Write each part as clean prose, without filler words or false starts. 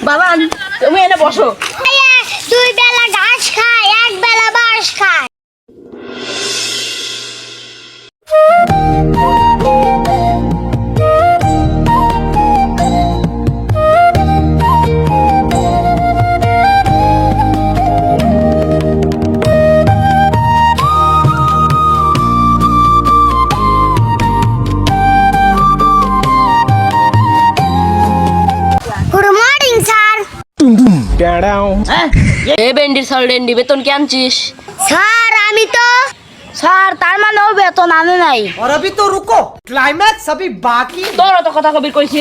বাবা তুমি এনে বসো। দুই বেলা ঘাস খায়, এক বেলা বাঁশ খায়। এ বেন্ডির সালডেন্ডি বেতন কি আনছিস? স্যার আমি তো স্যার তার মানে ও বেতন আনে নাই। और अभी तो रुको, क्लाइमैक्स अभी बाकी। তোর তো কথা কবির কইছি।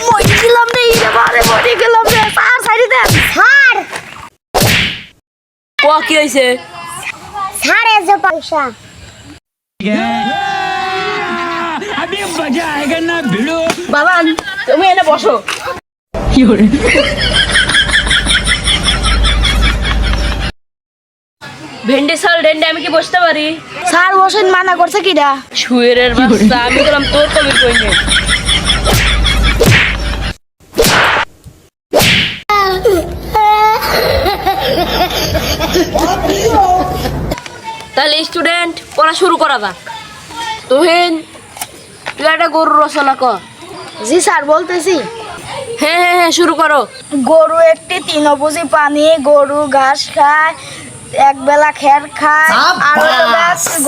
মরিলাম রে বারে মরি গেলাম রে স্যার সাইডে দেন। স্যার ও কি হইছে? স্যার এসে পয়সা বাবা তুমি এনে বসো। ভেন্ডি সালডেন্ডি আমি কি বসতে পারি? স্যার বসেন, মানা করছে কিডা? শুয়ের বাচ্চা আমি বললাম তোর কবির কইনি। তাহলে স্টুডেন্ট পড়া শুরু করা যাক। তুহিন তুই একটা গরু রচনা কর। জি স্যার বলতেছি। হ্যাঁ হ্যাঁ হ্যাঁ শুরু করো। গরু একটি তৃণভোজী প্রাণী। গরু ঘাস খায়, এক বেলা খের খায়। আর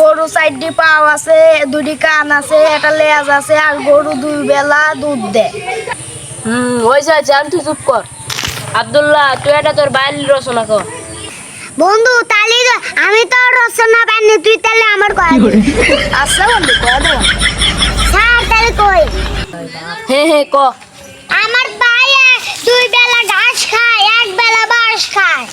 গরু 4টি পাও আছে, 2টি কান আছে, একটা লেজ আছে। আর গরু 2 বেলা দুধ দেয়। হয়েছে জান তুই চুপ কর। আব্দুল্লাহ তুই একটা তোর বাইল রচনা কর। বন্ধু তাহলে আমি তো রচনা পাইনি, তুই তাহলে আমার কয়। আচ্ছা বন্ধু কয়া দেব। স্যার তাহলে কই? হ্যাঁ হ্যাঁ ক। আমার ভাই 2 বেলা ঘাস খায়, এক বেলা বাঁশ খায়।